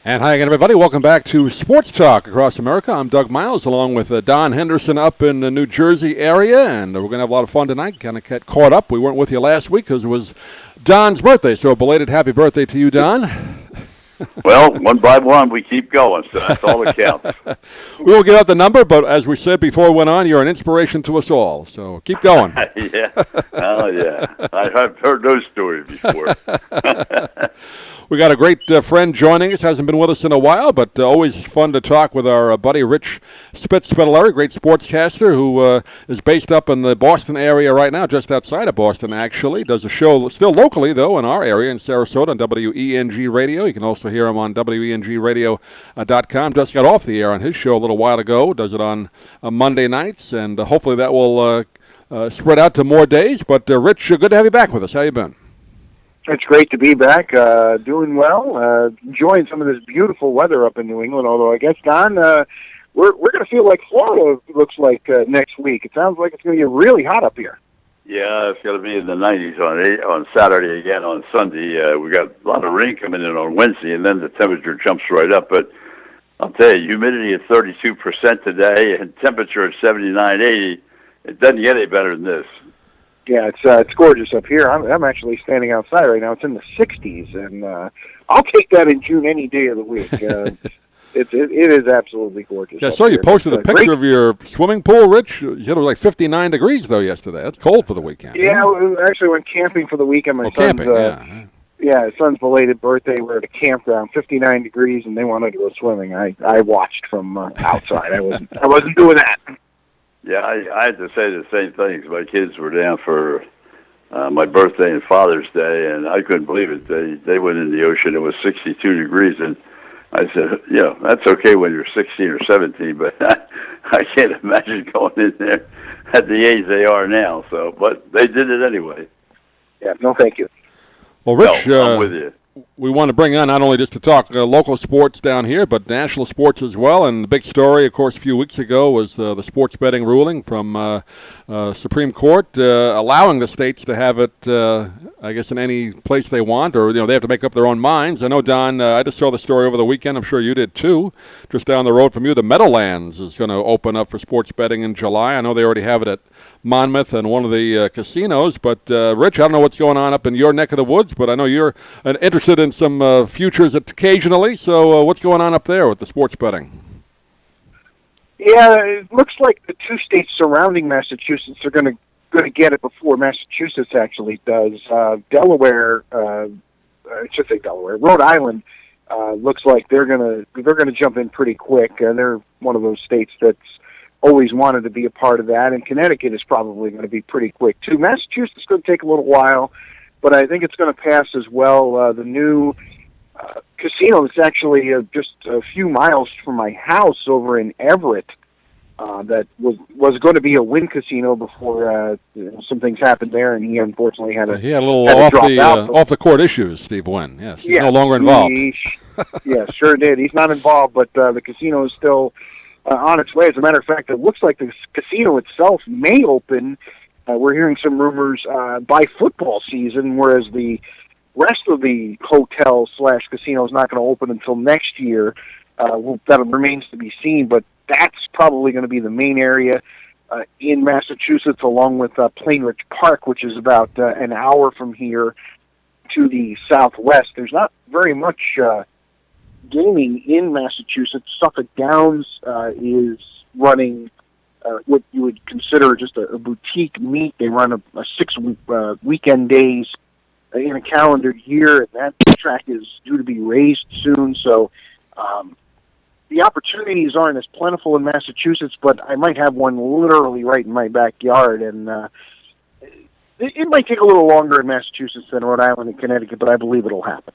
And hi again, everybody. Welcome back to Sports Talk Across America. I'm Doug Miles, along with Don Henderson up in the New Jersey area, and we're going to have a lot of fun tonight. Kind of get caught up. We weren't with you last week because it was Don's birthday, so a belated happy birthday to you, Don. Well, one by one, we keep going, so that's all that counts. We won't give out the number, but as we said before we went on, you're an inspiration to us all, so keep going. Yeah. Oh, yeah. I've heard those stories before. We got a great friend joining us. Hasn't been with us in a while, but always fun to talk with our buddy Rich Spitz-Spitaleri, great sportscaster who is based up in the Boston area right now, just outside of Boston, actually. Does a show still locally, though, in our area in Sarasota on WENG Radio. You can also hear him on WENGradio.com. Just got off the air on his show a little while ago. Does it on Monday nights, and hopefully that will spread out to more days. But, Rich, good to have you back with us. How you been? It's great to be back, doing well, enjoying some of this beautiful weather up in New England, although I guess, Don, we're going to feel like Florida looks like next week. It sounds like it's going to get really hot up here. Yeah, it's going to be in the 90s on Saturday again. On Sunday, we got a lot of rain coming in on Wednesday, and then the temperature jumps right up. But I'll tell you, humidity at 32% today and temperature at 79, 80. It doesn't get any better than this. Yeah, it's gorgeous up here. I'm actually standing outside right now. It's in the 60s, and I'll take that in June any day of the week. It is absolutely gorgeous. Yeah, I saw you posted a picture of your swimming pool, Rich. You said it was like 59 degrees, though, yesterday. That's cold for the weekend. Yeah, we actually went camping for the weekend. My son's, his son's belated birthday. We're at a campground, 59 degrees, and they wanted to go swimming. I watched from outside. I wasn't doing that. Yeah, I had to say the same thing. My kids were down for my birthday and Father's Day, and I couldn't believe it. They went in the ocean. It was 62 degrees, and I said, that's okay when you're 16 or 17, but I can't imagine going in there at the age they are now. So, but they did it anyway. Yeah, no, thank you. Well, Rich, I'm with you. We want to bring on not only just to talk local sports down here, but national sports as well. And the big story, of course, a few weeks ago was the sports betting ruling from Supreme Court allowing the states to have it, I guess, in any place they want, or they have to make up their own minds. I know, Don, I just saw the story over the weekend. I'm sure you did too. Just down the road from you, the Meadowlands is going to open up for sports betting in July. I know they already have it at Monmouth and one of the casinos. But Rich, I don't know what's going on up in your neck of the woods, but I know you're interested in some futures occasionally. So what's going on up there with the sports betting? Yeah, it looks like the two states surrounding Massachusetts are going to get it before Massachusetts actually does. Delaware, I should say Delaware, Rhode Island looks like they're going to jump in pretty quick. They're one of those states that's always wanted to be a part of that, and Connecticut is probably going to be pretty quick too. Massachusetts is going to take a little while, but I think it's going to pass as well. The new casino that's actually just a few miles from my house over in Everett that was going to be a Wynn casino before some things happened there, and he unfortunately had a little off the court issues. Steve Wynn, yes, he's no longer involved. Yeah, sure did. He's not involved, but the casino is still on its way. As a matter of fact, it looks like the casino itself may open. We're hearing some rumors by football season, whereas the rest of the hotel/casino is not going to open until next year. That remains to be seen, but that's probably going to be the main area in Massachusetts, along with Plainridge Park, which is about an hour from here to the southwest. There's not very much gaming in Massachusetts. Suffolk Downs is running what you would consider just a boutique meet. They run a 6 weekend days in a calendar year, and that track is due to be raised soon. So the opportunities aren't as plentiful in Massachusetts, but I might have one literally right in my backyard, and it might take a little longer in Massachusetts than Rhode Island and Connecticut, but I believe it'll happen.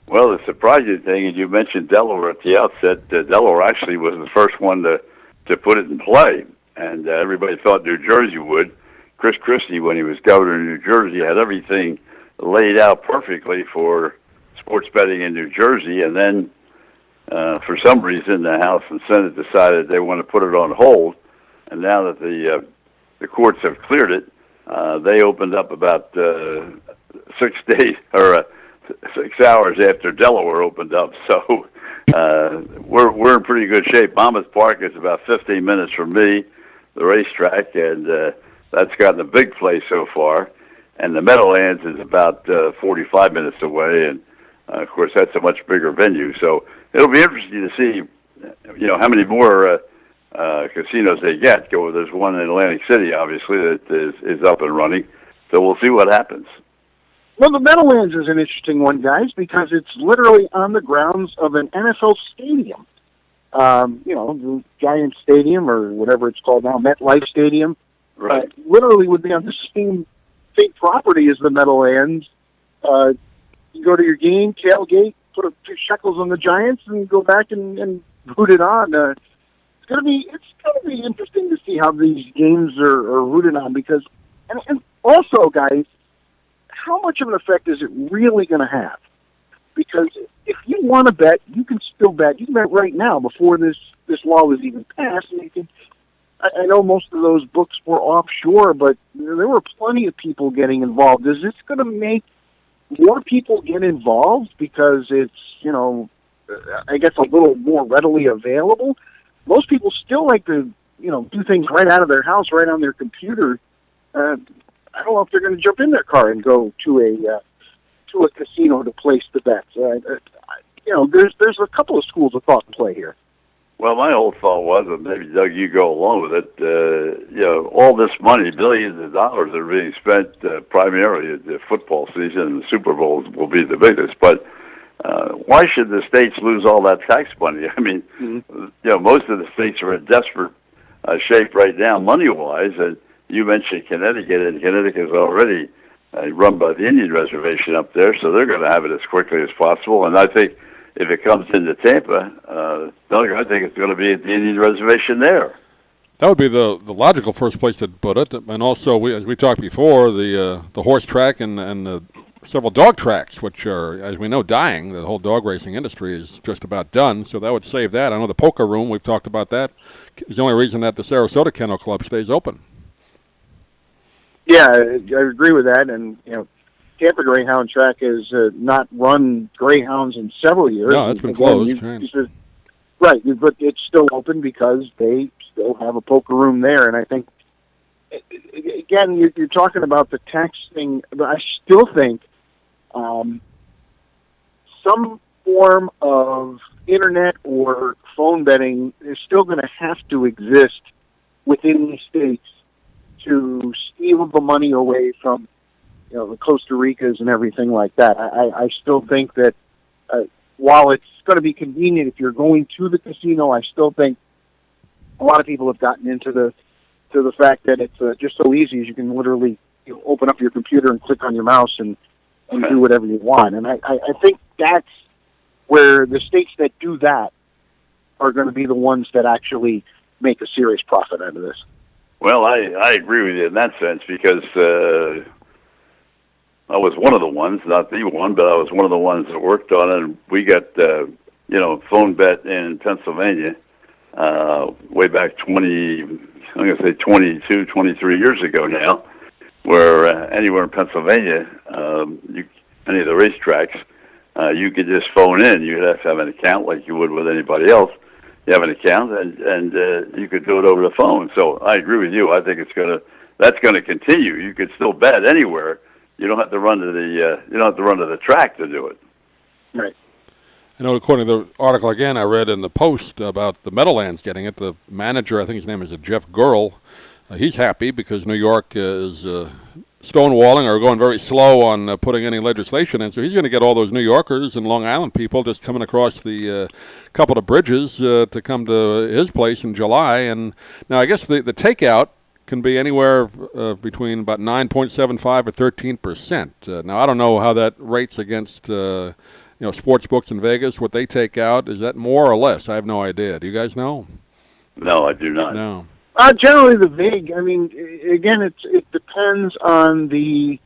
Well, the surprising thing, and you mentioned Delaware at the outset, Delaware actually was the first one to put it in play, and everybody thought New Jersey would. Chris Christie, when he was governor of New Jersey, had everything laid out perfectly for sports betting in New Jersey, and then for some reason the House and Senate decided they want to put it on hold, and now that the courts have cleared it, they opened up about 6 days or 6 hours after Delaware opened up. So we're in pretty good shape. Monmouth Park is about 15 minutes from me, the racetrack, and that's gotten a big play so far. And the Meadowlands is about 45 minutes away, and of course that's a much bigger venue. So it'll be interesting to see, how many more casinos they get. There's one in Atlantic City, obviously, that is up and running. So we'll see what happens. Well, the Meadowlands is an interesting one, guys, because it's literally on the grounds of an NFL stadium. The Giant Stadium, or whatever it's called now, MetLife Stadium. Right. Literally would be on the same property as the Meadowlands. You go to your game, tailgate, put a few shekels on the Giants, and go back and root it on. It's gonna be interesting to see how these games are rooted on, because and also, guys, how much of an effect is it really going to have? Because if you want to bet, you can still bet. You can bet right now before this law was even passed. And you can. I know most of those books were offshore, but there were plenty of people getting involved. Is this going to make more people get involved because it's, I guess a little more readily available? Most people still like to, do things right out of their house, right on their computer. I don't know if they're going to jump in their car and go to a casino to place the bets. There's a couple of schools of thought in play here. Well, my whole thought was, and maybe Doug, you go along with it. All this money, billions of dollars, are being spent primarily at the football season, and the Super Bowls will be the biggest. But why should the states lose all that tax money? I mean, most of the states are in desperate shape right now, money-wise, and you mentioned Connecticut, and Connecticut is already run by the Indian Reservation up there, so they're going to have it as quickly as possible. And I think if it comes into Tampa, Doug, I think it's going to be at the Indian Reservation there. That would be the logical first place to put it. And also, as we talked before, the horse track and several dog tracks, which are, as we know, dying. The whole dog racing industry is just about done, so that would save that. I know the poker room, we've talked about that, is the only reason that the Sarasota Kennel Club stays open. Yeah, I agree with that. And, Tampa Greyhound Track has not run greyhounds in several years. No, it's been closed. Right, but it's still open because they still have a poker room there. And I think, again, you're talking about the tax thing, but I still think some form of internet or phone betting is still going to have to exist within these states to steal the money away from, the Costa Ricas and everything like that. I still think that while it's going to be convenient if you're going to the casino, I still think a lot of people have gotten into the fact that it's just so easy as you can literally open up your computer and click on your mouse and do whatever you want. And I think that's where the states that do that are going to be the ones that actually make a serious profit out of this. Well, I agree with you in that sense, because I was one of the ones, not the one, but I was one of the ones that worked on it. And we got, phone bet in Pennsylvania way back 22, 23 years ago now, where anywhere in Pennsylvania, any of the racetracks, you could just phone in. You'd have to have an account like you would with anybody else. You have an account, and you could do it over the phone. So I agree with you. I think that's going to continue. You could still bet anywhere. You don't have to run to the track to do it. Right. I know, according to the article again I read in the Post about the Meadowlands getting it, the manager, I think his name is Jeff Gurl, he's happy because New York is stonewalling or going very slow on putting any legislation in. So he's going to get all those New Yorkers and Long Island people just coming across the couple of bridges to come to his place in July. And now I guess the takeout can be anywhere between about 9.75 or 13%. Now I don't know how that rates against sports books in Vegas. What they take out, is that more or less? I have no idea. Do you guys know? No, I do not. No. Generally, the vig. I mean, again, it depends on the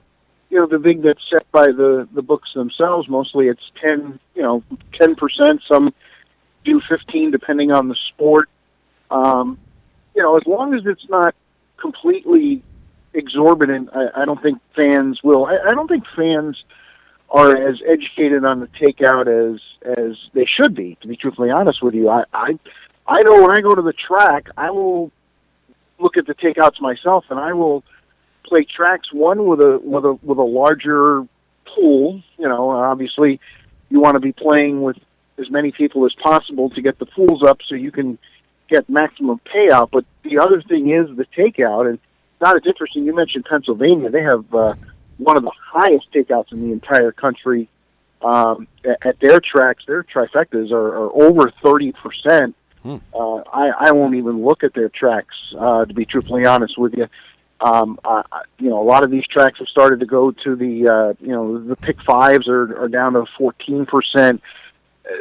vig that's set by the books themselves. Mostly, it's 10%. Some do 15, depending on the sport. As long as it's not completely exorbitant, I don't think fans will. I don't think fans are as educated on the takeout as they should be. To be truthfully honest with you, I know when I go to the track, I will look at the takeouts myself, and I will play tracks one with a larger pool. You know, obviously, you want to be playing with as many people as possible to get the pools up so you can get maximum payout. But the other thing is the takeout, and not as interesting. You mentioned Pennsylvania; they have one of the highest takeouts in the entire country at their tracks. Their trifectas are over 30%. I won't even look at their tracks, to be truthfully honest with you. You know, a lot of these tracks have started to go to the pick fives are down to 14%.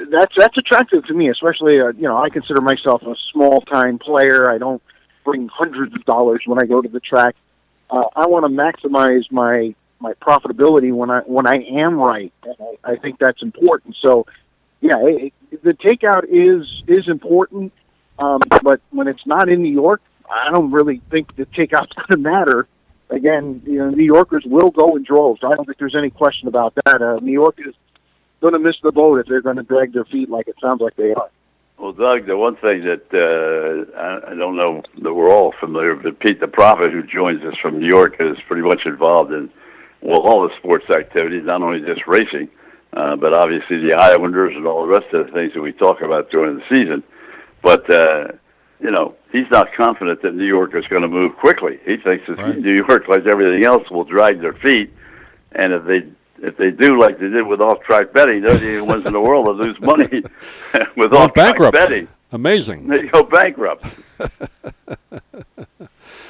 That's attractive to me, especially, you know, I consider myself a small time player. I don't bring hundreds of dollars when I go to the track. I want to maximize my profitability when I am right. And I think that's important. So, yeah, the takeout is important, but when it's not in New York, I don't really think the takeout's going to matter. Again, you know, New Yorkers will go in droves. I don't think there's any question about that. New York is going to miss the boat if they're going to drag their feet like it sounds like they are. Well, Doug, the one thing that I don't know that we're all familiar with, Pete the Prophet, who joins us from New York, is pretty much involved in, well, all the sports activities, not only just racing, but obviously the Islanders and all the rest of the things that we talk about during the season. But, you know, he's not confident that New York is going to move quickly. He thinks that New York, like everything else, will drag their feet. And if they do like they did with off-track betting, they're the only ones in the world that lose money with off-track betting. Amazing. They go bankrupt.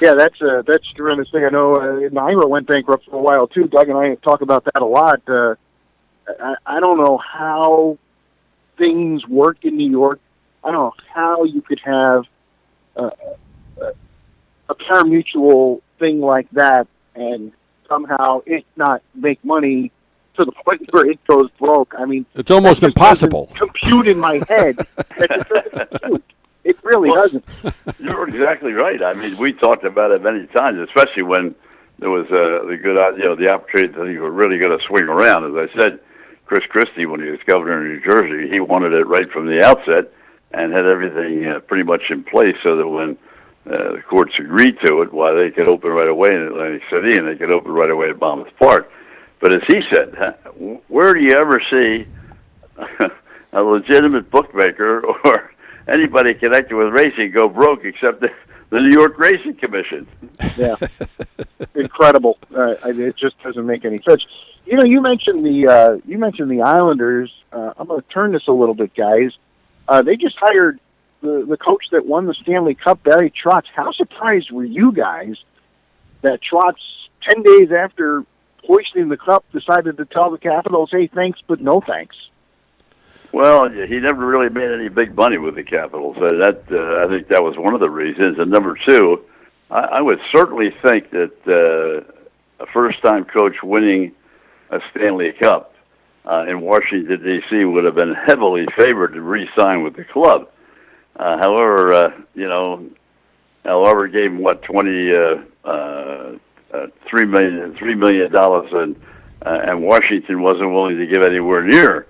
Yeah, that's a tremendous thing. I know Naira went bankrupt for a while too. Doug and I talk about that a lot. I don't know how things work in New York. I don't know how you could have a pari-mutuel thing like that and somehow it not make money to the point where it goes broke. I mean, it's almost impossible. Compute in my head. It really doesn't. You're exactly right. I mean, we talked about it many times, especially when there was the opportunity that you were really going to swing around. As I said, Chris Christie, when he was governor of New Jersey, he wanted it right from the outset and had everything pretty much in place so that when the courts agreed to it, why they could open right away in Atlantic City and they could open right away at Monmouth Park. But as he said, where do you ever see a legitimate bookmaker or anybody connected with racing go broke except the New York Racing Commission? Yeah, incredible. It just doesn't make any sense. You know, you mentioned the Islanders. I'm going to turn this a little bit, guys. They just hired the coach that won the Stanley Cup, Barry Trotz. How surprised were you guys that Trotz, 10 days after hoisting the cup, decided to tell the Capitals, hey, thanks, but no thanks? Well, he never really made any big money with the Capitals. I think that was one of the reasons. And number two, I would certainly think that a first-time coach winning a Stanley Cup in Washington, D.C. would have been heavily favored to re-sign with the club. However, gave him $3 million, and Washington wasn't willing to give anywhere near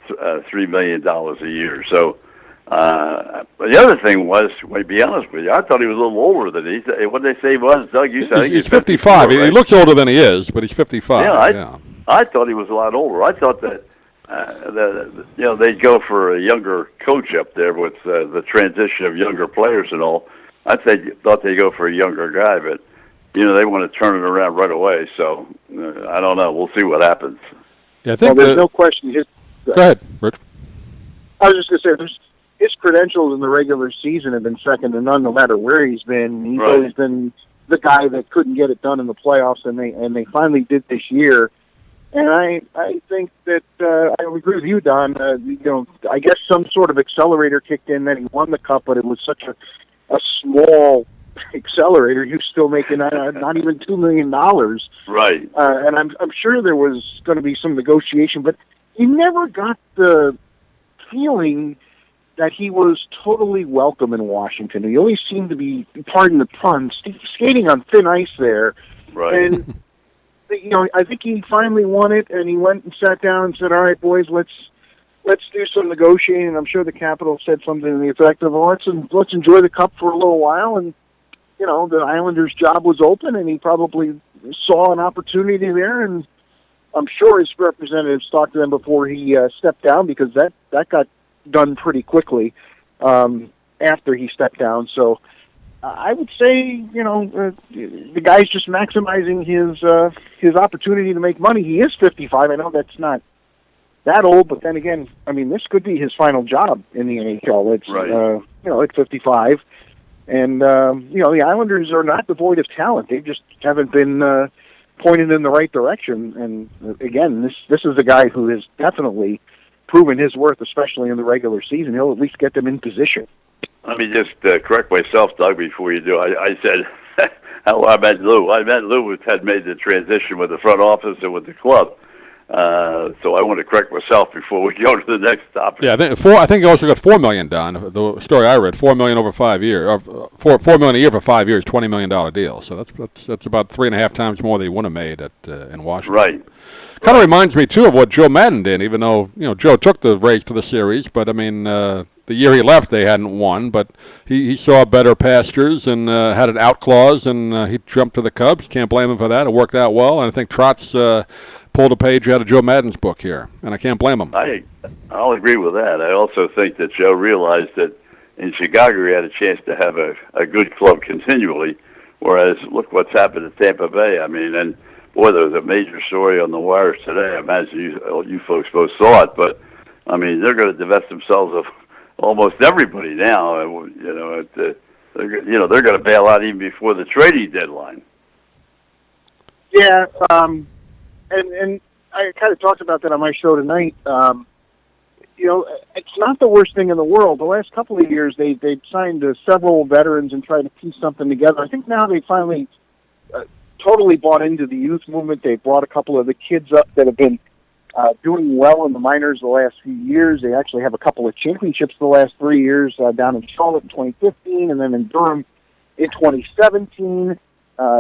$3 million a year. So the other thing was, to be honest with you, I thought he was a little older than he. What did they say he was, Doug? You said he's 55. Right? He looks older than he is, but he's 55. Yeah, I thought he was a lot older. I thought that they'd go for a younger coach up there with the transition of younger players and all. I thought they'd go for a younger guy, but they want to turn it around right away. So I don't know. We'll see what happens. Yeah, I think there's no question. Go ahead, Rich. I was just going to say, his credentials in the regular season have been second to none, no matter where he's been. He's always been the guy that couldn't get it done in the playoffs, and they finally did this year. And I think that I agree with you, Don. I guess some sort of accelerator kicked in that he won the cup, but it was such a small accelerator. He was still making not even $2 million. Right. And I'm sure there was going to be some negotiation, but he never got the feeling that he was totally welcome in Washington. He always seemed to be, pardon the pun, skating on thin ice there. Right. And I think he finally won it, and he went and sat down and said, "All right, boys, let's do some negotiating." I'm sure the Capitals said something to the effect of, "Let's enjoy the cup for a little while." And the Islanders' job was open, and he probably saw an opportunity there. And I'm sure his representatives talked to them before he stepped down, because that got done pretty quickly after he stepped down. So I would say, the guy's just maximizing his opportunity to make money. He is 55. I know that's not that old, but then again, I mean, this could be his final job in the NHL. It's right. At 55, and the Islanders are not devoid of talent. They just haven't been pointed in the right direction. And again, this is a guy who has definitely proven his worth, especially in the regular season. He'll at least get them in position. Let me just correct myself, Doug, before you do. I said how I met Lou. I met Lou had made the transition with the front office and with the club. So I want to correct myself before we go to the next topic. Yeah, I think he also got $4 million, Don. The story I read, $4 million over 5 years, or $4 million a year for 5 years, $20 million deal. So that's about 3.5 times more than he would have made in Washington. Right. Kind of reminds me too of what Joe Madden did. Even though Joe took the Rays to the series, but I mean the year he left they hadn't won, but he saw better pastures and had an out clause, and he jumped to the Cubs. Can't blame him for that. It worked out well, and I think Trotz pulled a page out of Joe Madden's book here, and I can't blame him. I'll agree with that. I also think that Joe realized that in Chicago he had a chance to have a good club continually, whereas look what's happened at Tampa Bay. I mean, and boy, there was a major story on the wires today. I imagine you folks both saw it, but I mean, they're going to divest themselves of almost everybody now. They're going to bail out even before the trading deadline. Yeah, and I kind of talked about that on my show tonight. It's not the worst thing in the world. The last couple of years, they've signed several veterans and tried to piece something together. I think now they finally totally bought into the youth movement. They brought a couple of the kids up that have been doing well in the minors the last few years. They actually have a couple of championships the last 3 years, down in Charlotte in 2015 and then in Durham in 2017.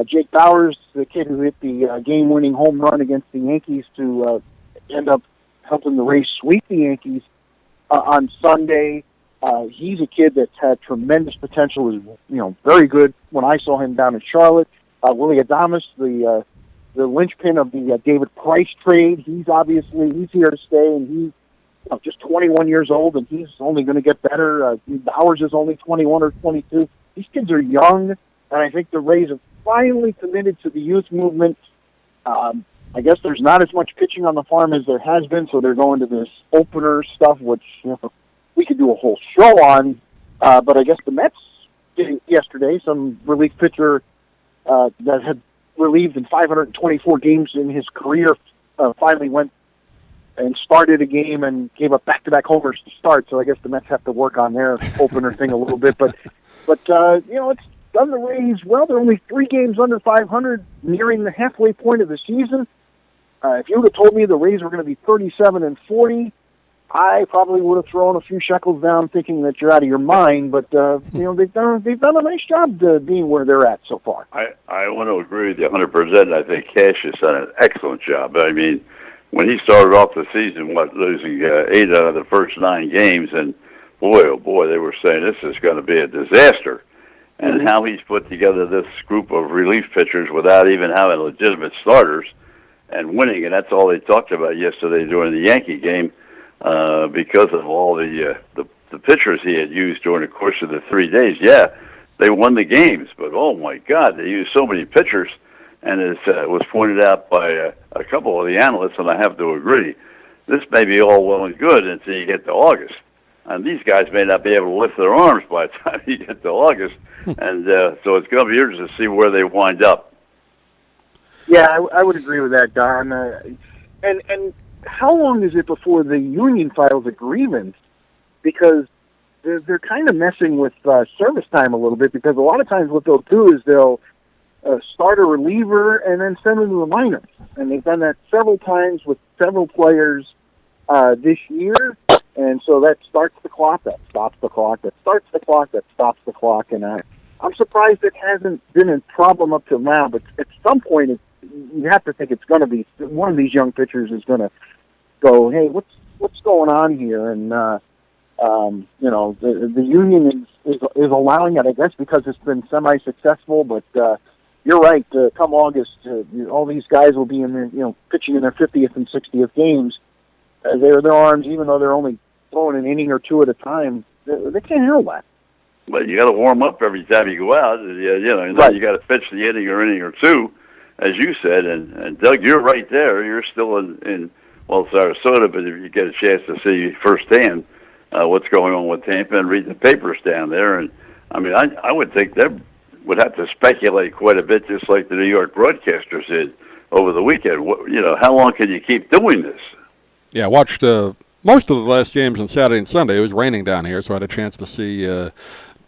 Jake Bowers, the kid who hit the game-winning home run against the Yankees to end up helping the Rays sweep the Yankees on Sunday. He's a kid that's had tremendous potential. Is very good when I saw him down in Charlotte. Willie Adames, the linchpin of the David Price trade. He's here to stay, and he's just 21 years old, and he's only going to get better. Bowers is only 21 or 22. These kids are young, and I think the Rays have finally committed to the youth movement. I guess there's not as much pitching on the farm as there has been, so they're going to this opener stuff, which we could do a whole show on. But I guess the Mets did yesterday. Some relief pitcher that had relieved in 524 games in his career finally went and started a game and gave up back-to-back homers to start. So I guess the Mets have to work on their opener thing a little bit. But it's done the Rays well. They're only 3 games under 500, nearing the halfway point of the season. If you would have told me the Rays were going to be 37-40, I probably would have thrown a few shekels down, thinking that you're out of your mind. But they've done a nice job being where they're at so far. I want to agree with you 100%. I think Cash has done an excellent job. I mean, when he started off the season, losing 8 out of the first 9 games, and boy, oh boy, they were saying this is going to be a disaster. And how he's put together this group of relief pitchers without even having legitimate starters and winning, and that's all they talked about yesterday during the Yankee game, because of all the pitchers he had used during the course of the 3 days. Yeah, they won the games, but oh my God, they used so many pitchers, and as was pointed out by a couple of the analysts, and I have to agree, this may be all well and good until you get to August. And these guys may not be able to lift their arms by the time you get to August. And so it's going to be interesting to see where they wind up. Yeah, I would agree with that, Don. And how long is it before the union files a grievance? Because they're kind of messing with service time a little bit, because a lot of times what they'll do is they'll start a reliever and then send them to the minors. And they've done that several times with several players this year. And so that starts the clock, that stops the clock, that starts the clock, that stops the clock. And I'm surprised it hasn't been a problem up till now, but at some point, you have to think it's going to be one of these young pitchers is going to go, hey, what's going on here? And the union is allowing it, I guess, because it's been semi-successful. But you're right. Come August, all these guys will be in their, pitching in their 50th and 60th games. Their arms, even though they're only throwing an inning or two at a time, they can't handle that. Well, you got to warm up every time you go out. Right. You got to pitch the inning or two, as you said. And Doug, you're right there. You're still in Sarasota, but if you get a chance to see firsthand what's going on with Tampa and read the papers down there, and I would think they would have to speculate quite a bit, just like the New York broadcasters did over the weekend. How long can you keep doing this? Yeah, I watched most of the last games on Saturday and Sunday. It was raining down here, so I had a chance to see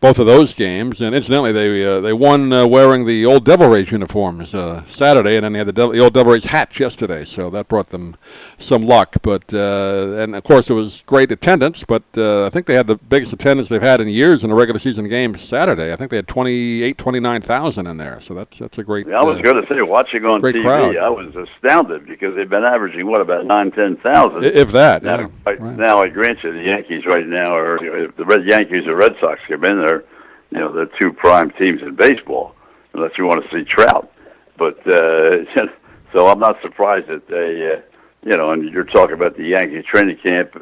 both of those games. And incidentally, they won wearing the Old Devil Rays uniforms Saturday, and then they had the Old Devil Rays hats yesterday, so that brought them some luck. But and of course, it was great attendance. But I think they had the biggest attendance they've had in years in a regular season game Saturday. I think they had 29,000 in there. So that's a great. Yeah, I was going to say, watching on TV, crowd. I was astounded because they've been averaging about 9,000-10,000, if that. Now, Right. Now I grant you, the Yankees right now, or if the Yankees or Red Sox come in there, they're two prime teams in baseball, unless you want to see Trout. But so I'm not surprised that they, and you're talking about the Yankee training camp,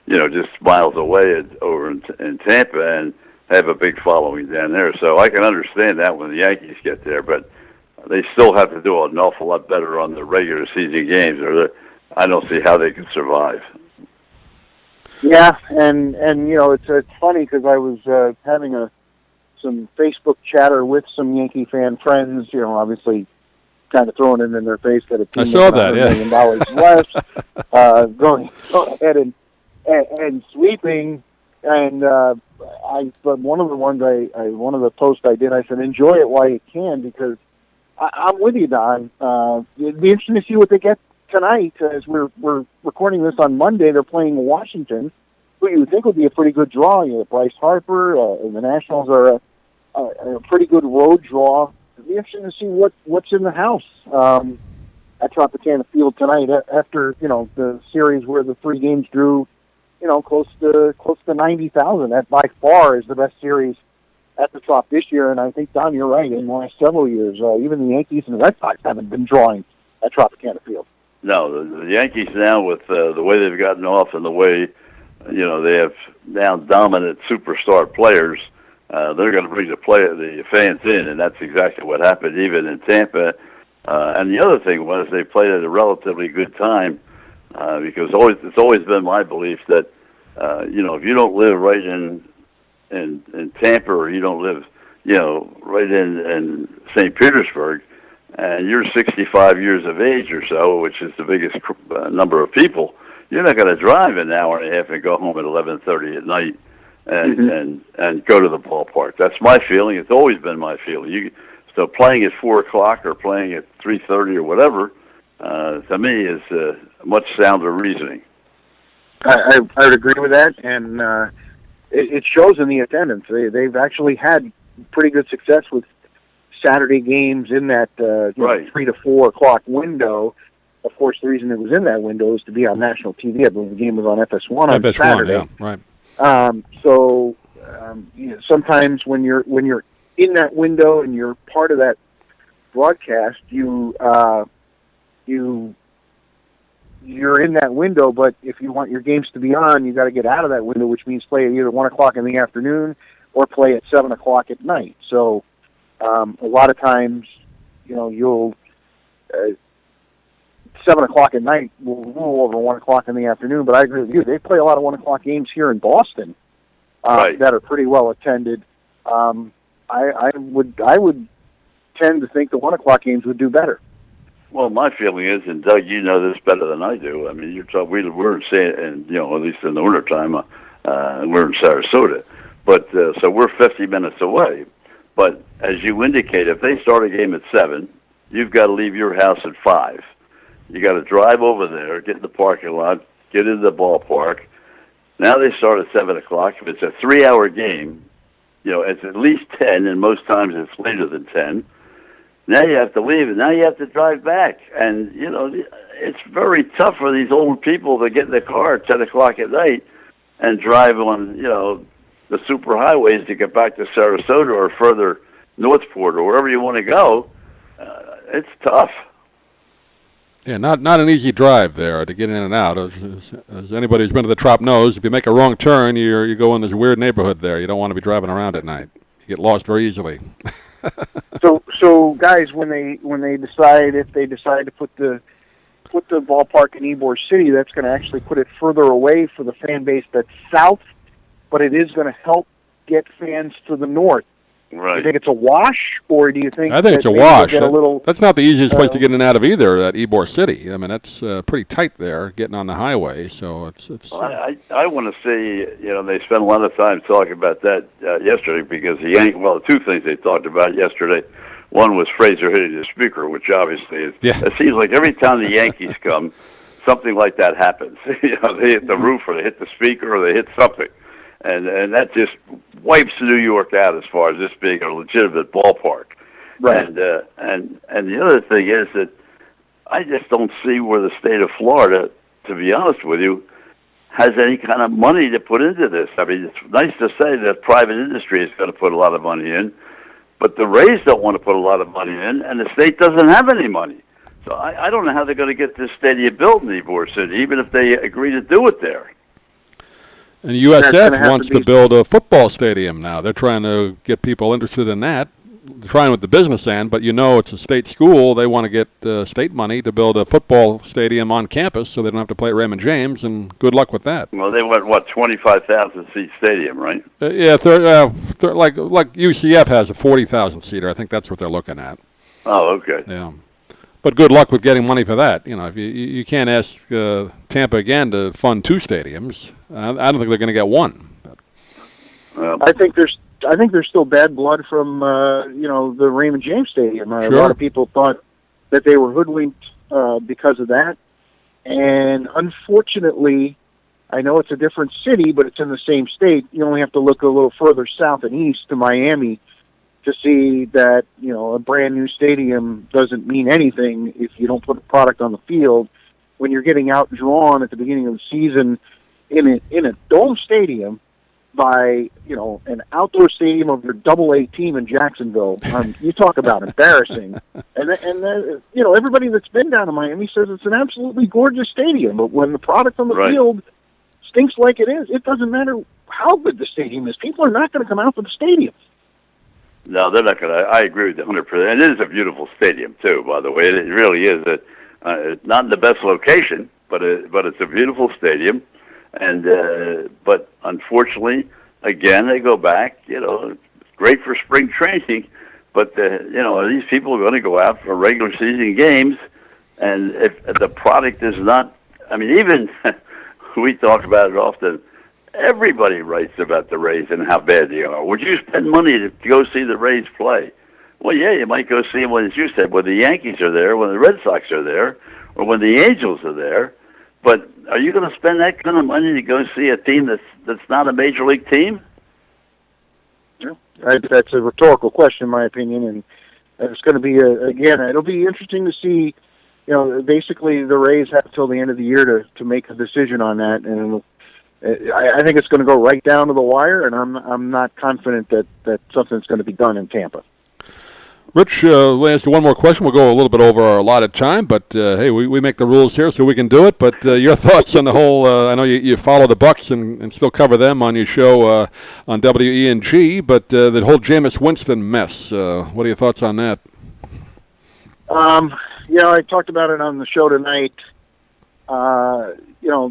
just miles away over in Tampa, and have a big following down there. So I can understand that when the Yankees get there, but they still have to do an awful lot better on the regular season games, or I don't see how they can survive. Yeah, and it's funny because I was having some Facebook chatter with some Yankee fan friends. Obviously, kind of throwing it in their face that a team I saw that, $100 million less, going ahead and sweeping. And but one of the ones one of the posts I did, I said, enjoy it while you can, because I'm with you, Don. It'd be interesting to see what they get tonight, as we're recording this on Monday. They're playing Washington, who you would think would be a pretty good draw. Bryce Harper, and the Nationals are a pretty good road draw. It'd be interesting to see what's in the house at Tropicana Field tonight, after the series where the 3 games drew close to 90,000. That by far is the best series at the Trop this year. And I think, Don, you're right. In the last several years, even the Yankees and the Red Sox haven't been drawing at Tropicana Field. No, the Yankees now, with the way they've gotten off and the way they have now dominant superstar players, they're going to bring the fans in, and that's exactly what happened even in Tampa. And the other thing was they played at a relatively good time, because it's always been my belief that if you don't live right in Tampa, or you don't live right in St. Petersburg, and you're 65 years of age or so, which is the biggest number of people, you're not going to drive an hour and a half and go home at 11:30 at night and go to the ballpark. That's my feeling. It's always been my feeling. So playing at 4 o'clock or playing at 3:30 or whatever, to me, is much sounder reasoning. I would agree with that, and it shows in the attendance. They've actually had pretty good success with Saturday games in that Right. 3 to 4 o'clock window. Of course, the reason it was in that window is to be on national TV. I believe the game was on FS1 on Saturday. Yeah, right. So sometimes when you're in that window and you're part of that broadcast, you're in that window. But if you want your games to be on, you got to get out of that window, which means play at either 1 o'clock in the afternoon or play at 7 o'clock at night. So a lot of times, you'll 7 o'clock at night will rule over 1 o'clock in the afternoon. But I agree with you. They play a lot of 1 o'clock games here in Boston that are pretty well attended. I would tend to think the 1 o'clock games would do better. Well, my feeling is, and Doug, you know this better than I do. I mean, we're in at least in the wintertime, we're in Sarasota, but so we're 50 minutes away. But as you indicate, if they start a game at 7, you've got to leave your house at 5. You got to drive over there, get in the parking lot, get into the ballpark. Now they start at 7 o'clock. If it's a 3-hour game, it's at least 10, and most times it's later than 10. Now you have to leave, and now you have to drive back. And, it's very tough for these old people to get in the car at 10 o'clock at night and drive on, the superhighways to get back to Sarasota or further Northport or wherever you want to go. It's tough. Yeah, not an easy drive there to get in and out. As anybody who's been to the Trop knows, if you make a wrong turn, you go in this weird neighborhood there. You don't want to be driving around at night. You get lost very easily. So guys, when they decide to put the ballpark in Ybor City, that's going to actually put it further away for the fan base that's south, but it is going to help get fans to the north. Right. Do you think it's a wash, or do you think? I think it's a wash. That's not the easiest place to get in and out of either. That Ybor City. I mean, that's pretty tight there, getting on the highway. So it's. Well, I want to see. They spent a lot of time talking about that yesterday because the two things they talked about yesterday. One was Fraser hitting the speaker, which obviously is. Yeah. It seems like every time the Yankees come, something like that happens. They hit the roof, or they hit the speaker, or they hit something. And that just wipes New York out as far as this being a legitimate ballpark. Right. And the other thing is that I just don't see where the state of Florida, to be honest with you, has any kind of money to put into this. I mean, it's nice to say that private industry is going to put a lot of money in, but the Rays don't want to put a lot of money in, and the state doesn't have any money. So I don't know how they're going to get this stadium built in Ybor City, even if they agree to do it there. And USF wants to build a football stadium now. They're trying to get people interested in that. They're trying with the business end, but it's a state school. They want to get state money to build a football stadium on campus so they don't have to play at Raymond James, and good luck with that. Well, they want, 25,000-seat stadium, right? Like UCF has a 40,000-seater. I think that's what they're looking at. Oh, okay. Yeah. But good luck with getting money for that. If you can't ask Tampa again to fund two stadiums. I don't think they're going to get one. I think there's still bad blood from the Raymond James Stadium. Sure. A lot of people thought that they were hoodwinked because of that, and unfortunately, I know it's a different city, but it's in the same state. You only have to look a little further south and east to Miami to see that a brand new stadium doesn't mean anything if you don't put a product on the field. When you're getting outdrawn at the beginning of the season in a dome stadium by an outdoor stadium of your Double-A team in Jacksonville, you talk about embarrassing. And everybody that's been down to Miami says it's an absolutely gorgeous stadium, but when the product on the field stinks like it is, it doesn't matter how good the stadium is. People are not going to come out for the stadium. No, they're not going to. I agree with you 100%. And it is a beautiful stadium, too, by the way. It really is. It's not in the best location, but it's a beautiful stadium. And but unfortunately, again, they go back. It's great for spring training, but these people are going to go out for regular season games, and if the product is not, I mean, even we talk about it often. Everybody writes about the Rays and how bad they are. Would you spend money to go see the Rays play? Well, yeah, you might go see them when, as you said, when the Yankees are there, when the Red Sox are there, or when the Angels are there. But are you going to spend that kind of money to go see a team that's not a major league team? Yeah, that's a rhetorical question, in my opinion, and it's going to be it'll be interesting to see. Basically, the Rays have till the end of the year to make a decision on that, and I think it's going to go right down to the wire, and I'm not confident that something's going to be done in Tampa. Rich, we'll ask you one more question. We'll go a little bit over our allotted time, but hey, we make the rules here so we can do it. But your thoughts on the whole, I know you follow the Bucks and still cover them on your show on WENG, but the whole Jameis Winston mess, what are your thoughts on that? I talked about it on the show tonight.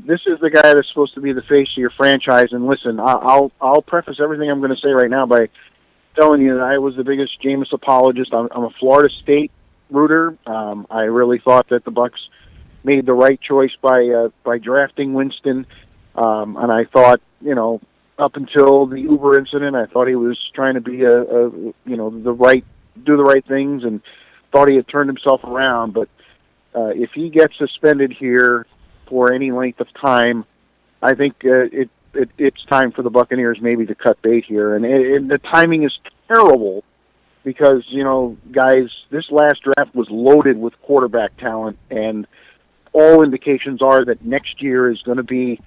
This is the guy that's supposed to be the face of your franchise. And listen, I'll preface everything I'm going to say right now by telling you that I was the biggest Jameis apologist. I'm a Florida State rooter. I really thought that the Bucks made the right choice by drafting Winston. And I thought, up until the Uber incident, I thought he was trying to be do the right things, and thought he had turned himself around. But if he gets suspended here for any length of time, I think it's time for the Buccaneers maybe to cut bait here. And the timing is terrible because, guys, this last draft was loaded with quarterback talent, and all indications are that next year is going to be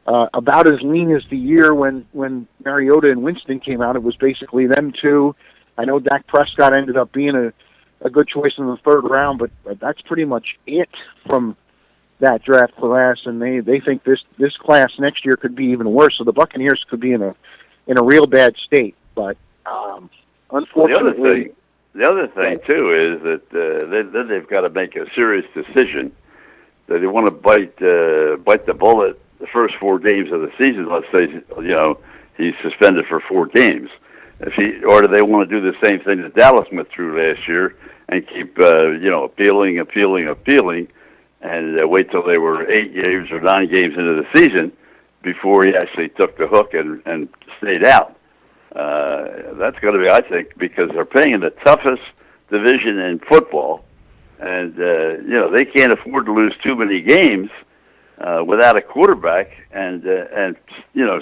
about as lean as the year when Mariota and Winston came out. It was basically them two. I know Dak Prescott ended up being a good choice in the third round, but that's pretty much it from that draft class, and they think this class next year could be even worse. So the Buccaneers could be in a real bad state. But unfortunately, the other thing too is that they've got to make a serious decision that they want to bite the bullet the first 4 games of the season. Let's say he's suspended for 4 games. Or do they want to do the same thing that Dallas went through last year and keep appealing, and wait till they were 8 games or 9 games into the season before he actually took the hook and stayed out? That's going to be, I think, because they're playing in the toughest division in football, and they can't afford to lose too many games without a quarterback and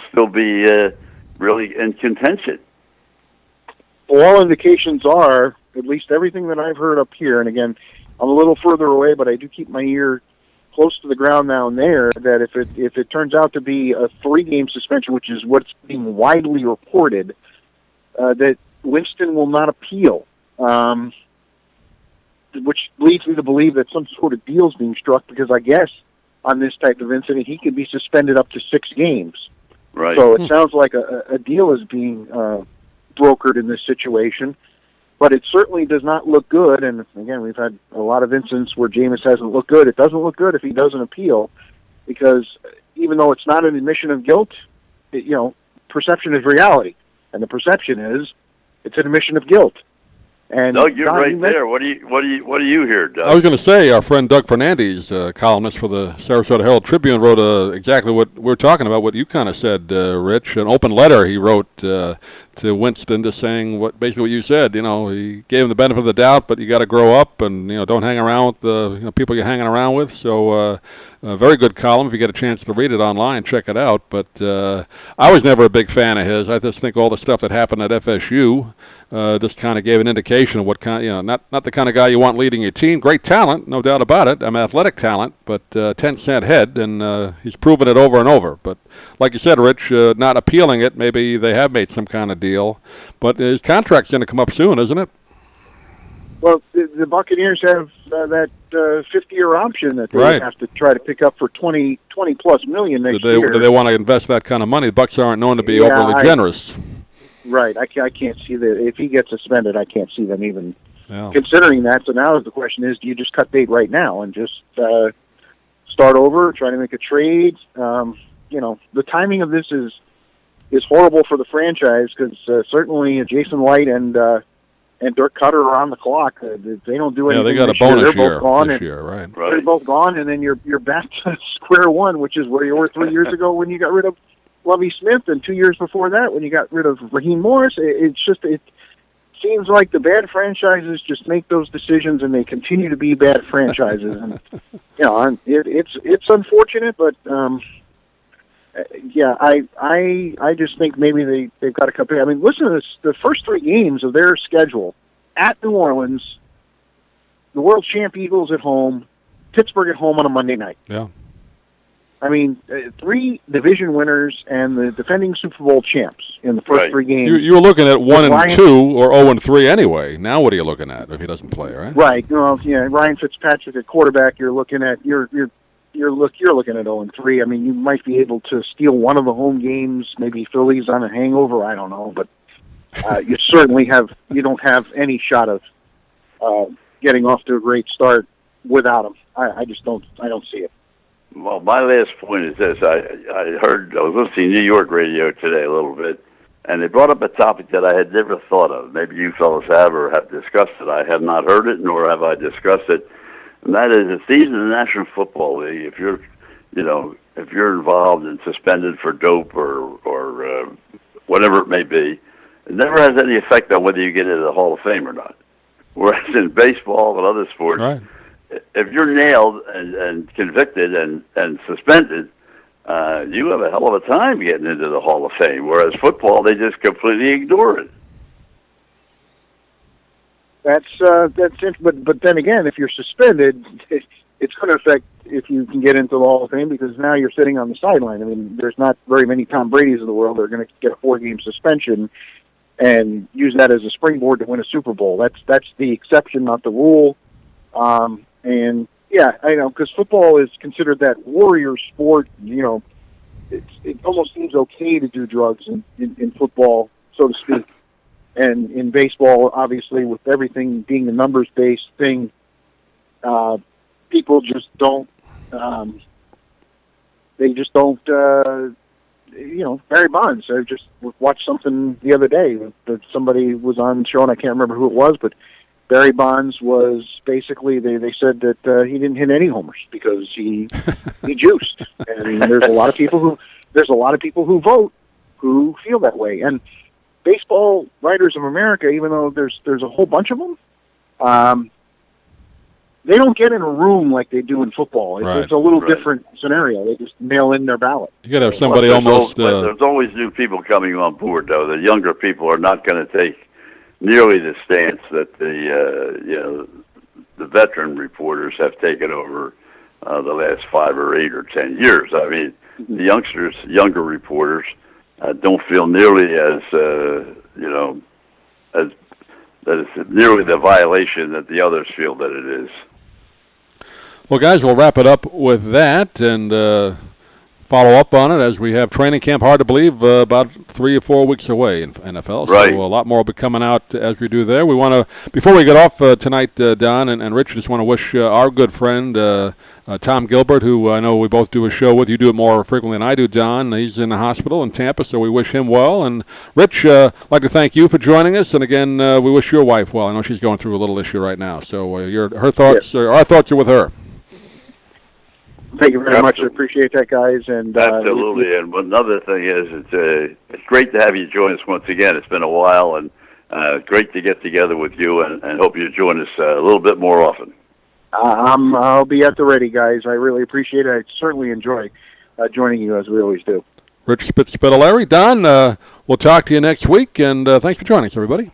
still be really in contention. Well, all indications are, at least everything that I've heard up here, and again, I'm a little further away, but I do keep my ear close to the ground down there, that if it turns out to be a 3-game suspension, which is what's being widely reported, that Winston will not appeal, which leads me to believe that some sort of deal is being struck, because I guess on this type of incident, he could be suspended up to 6 games. Right. So it sounds like a deal is being brokered in this situation, but it certainly does not look good. And again, we've had a lot of incidents where Jameis hasn't looked good. It doesn't look good if he doesn't appeal, because even though it's not an admission of guilt, perception is reality, and the perception is it's an admission of guilt. And Doug, you're right there. What do you hear, Doug? I was going to say, our friend Doug Fernandes, columnist for the Sarasota Herald Tribune, wrote exactly what we're talking about, what you kind of said, Rich. An open letter he wrote to Winston, just saying basically what you said. He gave him the benefit of the doubt, but you got to grow up and don't hang around with the people you're hanging around with. So a very good column. If you get a chance to read it online, check it out. But I was never a big fan of his. I just think all the stuff that happened at FSU just kind of gave an indication of what kind, not the kind of guy you want leading your team. Great talent, no doubt about it. Athletic talent, but 10-cent head, and he's proven it over and over. But like you said, Rich, not appealing it, maybe they have made some kind of deal. But his contract's going to come up soon, isn't it? Well, the Buccaneers have that 50-year option that they have to try to pick up for $20+ million next year. Do they want to invest that kind of money? The Bucs aren't known to be overly generous. Right. I can't see that. If he gets suspended, I can't see them even considering that. So now the question is, do you just cut bait right now and just start over, try to make a trade? The timing of this is horrible for the franchise, because certainly Jason Light and Dirk Cutter are on the clock. They don't do anything. Yeah, they got a bonus year this year, right? They're both gone, and then you're back to square one, which is where you were 3 years ago when you got rid of Lovie Smith, and 2 years before that when you got rid of Raheem Morris. It seems like the bad franchises just make those decisions, and they continue to be bad franchises. And it's unfortunate, but I just think maybe they've got to compare. I mean, listen to this: the first 3 games of their schedule at New Orleans, the world champ Eagles at home, Pittsburgh at home on a Monday night. Yeah. I mean, 3 division winners and the defending Super Bowl champs in the first 3 games. You were looking at 1-2 or 0-3 anyway. Now what are you looking at if he doesn't play, right? Right. Ryan Fitzpatrick at quarterback. You're looking at you're looking at 0-3. I mean, you might be able to steal one of the home games. Maybe Philly's on a hangover. I don't know, but you certainly don't have any shot of getting off to a great start without him. I don't see it. Well, my last point is this. I was listening to New York radio today a little bit, and they brought up a topic that I had never thought of. Maybe you fellows have or have discussed it. I have not heard it, nor have I discussed it. And that is the season of the National Football League. If you're involved and suspended for dope or whatever it may be, it never has any effect on whether you get into the Hall of Fame or not. Whereas in baseball and other sports, right, if you're nailed and convicted and suspended, you have a hell of a time getting into the Hall of Fame. Whereas football, they just completely ignore it. That's it. But then again, if you're suspended, it's going to affect if you can get into the Hall of Fame, because now you're sitting on the sideline. I mean, there's not very many Tom Brady's in the world that are going to get a 4-game suspension and use that as a springboard to win a Super Bowl. That's the exception, not the rule. And yeah, I know, because football is considered that warrior sport. You know, it almost seems okay to do drugs in football, so to speak. And in baseball, obviously, with everything being a numbers-based thing, people just don't. They just don't. Barry Bonds. I just watched something the other day that somebody was on the show, and I can't remember who it was, but Barry Bonds was basically. They said that he didn't hit any homers because he juiced, and there's a lot of people who vote who feel that way. And Baseball Writers of America, even though there's a whole bunch of them, they don't get in a room like they do in football. It's a little different scenario. They just mail in their ballot. You got to have somebody almost. There's always new people coming on board, though. The younger people are not going to take nearly the stance that the veteran reporters have taken over the last 5 or 8 or 10 years. I mean, the younger reporters don't feel nearly as as that it's nearly the violation that the others feel that it is. Well, guys, we'll wrap it up with that and follow up on it as we have training camp, hard to believe, about 3 or 4 weeks away in NFL. Right. So a lot more will be coming out as we do there. We want to, before we get off tonight, Don and Rich, just want to wish our good friend Tom Gilbert, who I know we both do a show with. You do it more frequently than I do, Don. He's in the hospital in Tampa, so we wish him well. And Rich, I'd like to thank you for joining us. And again, we wish your wife well. I know she's going through a little issue right now. So her thoughts, our thoughts are with her. Thank you very much. I appreciate that, guys. And absolutely. And another thing is, it's great to have you join us once again. It's been a while, and great to get together with you. And hope you join us a little bit more often. I'll be at the ready, guys. I really appreciate it. I certainly enjoy joining you, as we always do. Rich Spitaleri. Don, we'll talk to you next week, and thanks for joining us, everybody.